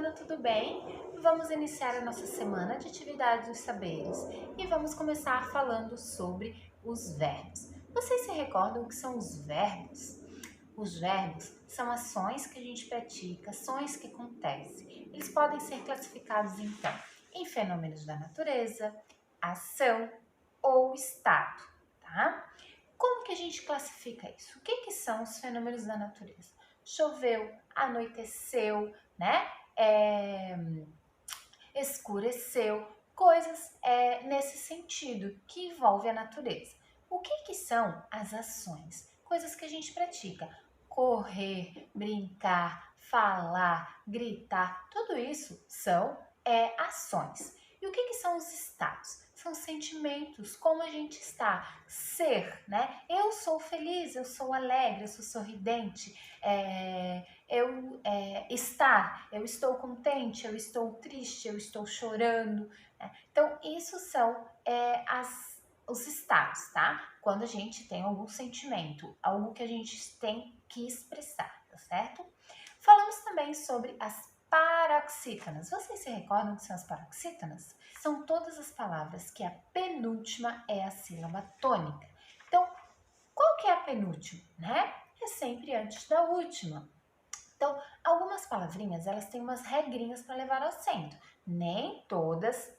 semana, tudo bem? Vamos iniciar a nossa semana de atividade dos saberes e vamos começar falando sobre os verbos. Vocês se recordam o que são os verbos? Os verbos são ações que a gente pratica, ações que acontecem. Eles podem ser classificados, então, em fenômenos da natureza, ação ou estado, tá? Como que a gente classifica isso? O que são os fenômenos da natureza? Choveu, anoiteceu, né? Escureceu, coisas nesse sentido que envolve a natureza. O que são as ações? Coisas que a gente pratica. Correr, brincar, falar, gritar, tudo isso são ações. E o que são os estados? São sentimentos, como a gente está, ser, né? Eu sou feliz, eu sou alegre, eu sou sorridente, estar, eu estou contente, eu estou triste, eu estou chorando, né? Então, isso são os estados, tá? Quando a gente tem algum sentimento, algo que a gente tem que expressar, tá certo? Falamos também sobre as paroxítonas. Vocês se recordam que são as paroxítonas? São todas as palavras que a penúltima é a sílaba tônica. Então, qual que é a penúltima, né? É sempre antes da última. Então, algumas palavrinhas, elas têm umas regrinhas para levar ao acento. Nem todas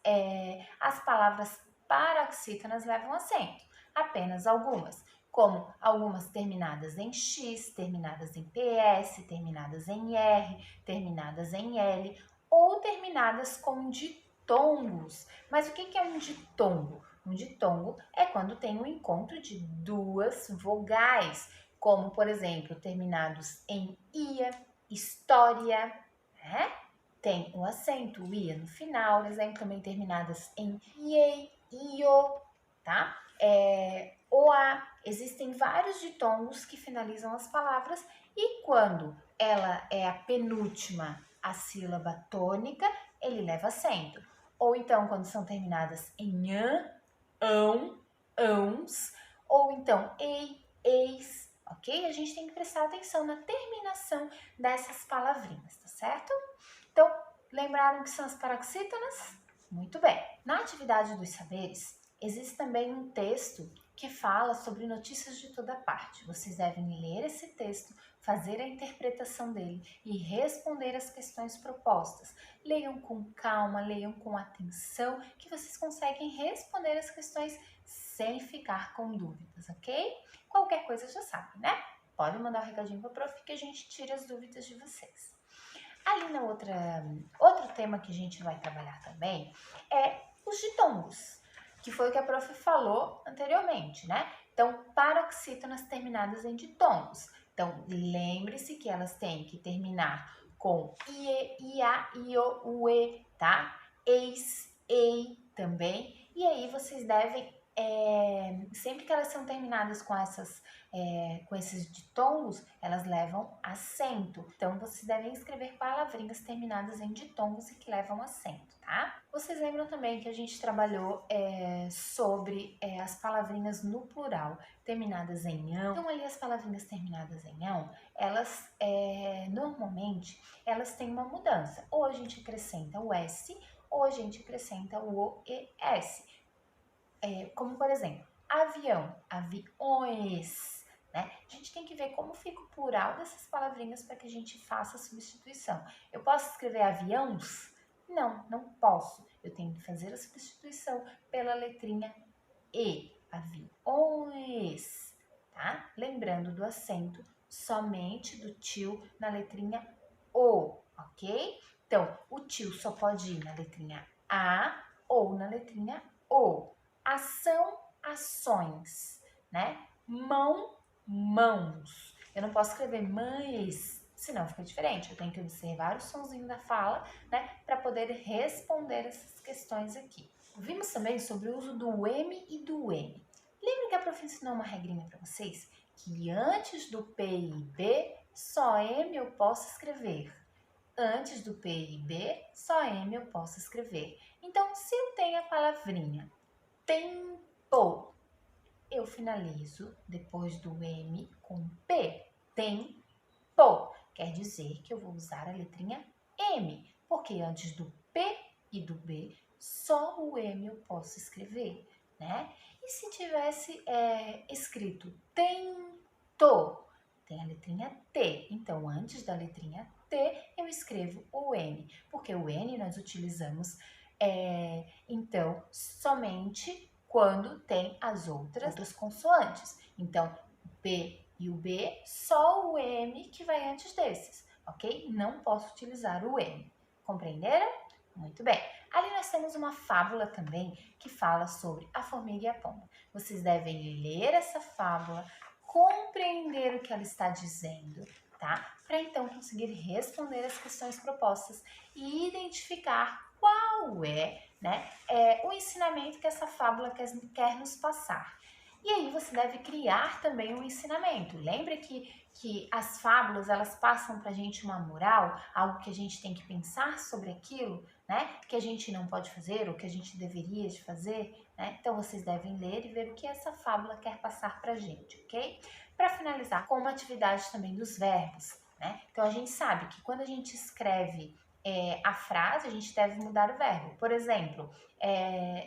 as palavras paroxítonas levam acento, apenas algumas, como algumas terminadas em X, terminadas em PS, terminadas em R, terminadas em L, ou terminadas com ditongos. Mas o que é um ditongo? Um ditongo é quando tem um encontro de duas vogais, como, por exemplo, terminados em ia, história, né? Tem o acento, o ia no final, exemplo, também terminadas em iei, io, tá? Oa, existem vários ditongos que finalizam as palavras e quando ela é a penúltima, a sílaba tônica, ele leva acento. Ou então, quando são terminadas em an, ão, ãos, ou então ei, eis, ok? A gente tem que prestar atenção na terminação dessas palavrinhas, tá certo? Então, lembraram que são as paroxítonas? Muito bem. Na atividade dos saberes, existe também um texto que fala sobre notícias de toda parte. Vocês devem ler esse texto, fazer a interpretação dele e responder as questões propostas. Leiam com calma, leiam com atenção, que vocês conseguem responder as questões sem ficar com dúvidas, ok? Qualquer coisa já sabe, né? Pode mandar um recadinho para o prof que a gente tira as dúvidas de vocês. Ali na outro tema que a gente vai trabalhar também é os ditongos, que foi o que a prof falou anteriormente, né? Então, paroxítonas terminadas em ditongos. Então, lembre-se que elas têm que terminar com ie, ia, io, ue, tá? Eis, ei também. E aí vocês devem, sempre que elas são terminadas com esses ditongos, elas levam acento. Então, vocês devem escrever palavrinhas terminadas em ditongos e que levam acento, tá? Vocês lembram também que a gente trabalhou sobre as palavrinhas no plural, terminadas em ão. Então, ali as palavrinhas terminadas em ão, elas, normalmente, elas têm uma mudança. Ou a gente acrescenta o S, ou a gente acrescenta o O e S. Como, por exemplo, avião, aviões, né? A gente tem que ver como fica o plural dessas palavrinhas para que a gente faça a substituição. Eu posso escrever aviões? Não, não posso. Eu tenho que fazer a substituição pela letrinha E, aviões, tá? Lembrando do acento somente do tio na letrinha O, ok? Então, o tio só pode ir na letrinha A ou na letrinha O. Ação, ações, né? Mão, mãos. Eu não posso escrever mães, senão fica diferente. Eu tenho que observar o sonzinho da fala, né? Para poder responder essas questões aqui. Vimos também sobre o uso do M e do N. Lembra que a prof ensinou uma regrinha para vocês? Que antes do P e B, só M eu posso escrever. Antes do P e B, só M eu posso escrever. Então, se eu tenho a palavrinha tempo, eu finalizo depois do M com P. Tempo. Quer dizer que eu vou usar a letrinha M, Porque antes do P e do B, só o M eu posso escrever, né? E se tivesse escrito tento, tem a letrinha T. Então, antes da letrinha T, eu escrevo o N. Porque o N nós utilizamos, então, somente quando tem as outras consoantes. Então, o P e o B, só o M que vai antes desses, ok? Não posso utilizar o M. Compreenderam? Muito bem. Ali nós temos uma fábula também que fala sobre a formiga e a pomba. Vocês devem ler essa fábula, compreender o que ela está dizendo, tá? Para então conseguir responder as questões propostas e identificar qual o ensinamento que essa fábula quer nos passar. E aí você deve criar também um ensinamento. Lembra que as fábulas, elas passam para a gente uma moral, algo que a gente tem que pensar sobre aquilo, né? Que a gente não pode fazer ou que a gente deveria de fazer, né? Então vocês devem ler e ver o que essa fábula quer passar para a gente, ok? Para finalizar, com uma atividade também dos verbos, né? Então a gente sabe que quando a gente escreve a frase, a gente deve mudar o verbo. Por exemplo,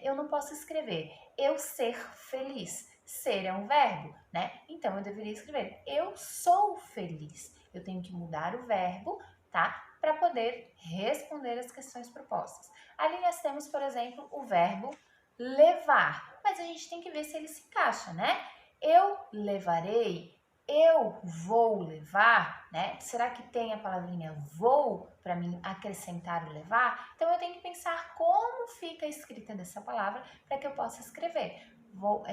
eu não posso escrever eu ser feliz. Ser é um verbo, né? Então eu deveria escrever eu sou feliz. Eu tenho que mudar o verbo, tá? Para poder responder as questões propostas. Ali nós temos, por exemplo, o verbo levar, mas a gente tem que ver se ele se encaixa, né? Eu levarei, eu vou levar, né? Será que tem a palavrinha vou para mim acrescentar o levar? Então eu tenho que pensar como fica a escrita dessa palavra para que eu possa escrever. Vou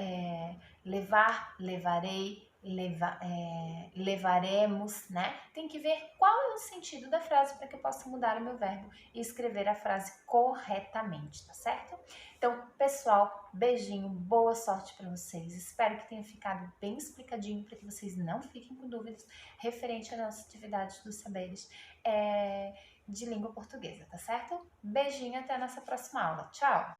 levar, levarei, levaremos, né? Tem que ver qual é o sentido da frase para que eu possa mudar o meu verbo e escrever a frase corretamente, tá certo? Então, pessoal, beijinho, boa sorte para vocês. Espero que tenha ficado bem explicadinho para que vocês não fiquem com dúvidas referente à nossa atividade dos saberes de língua portuguesa, tá certo? Beijinho, até a nossa próxima aula. Tchau!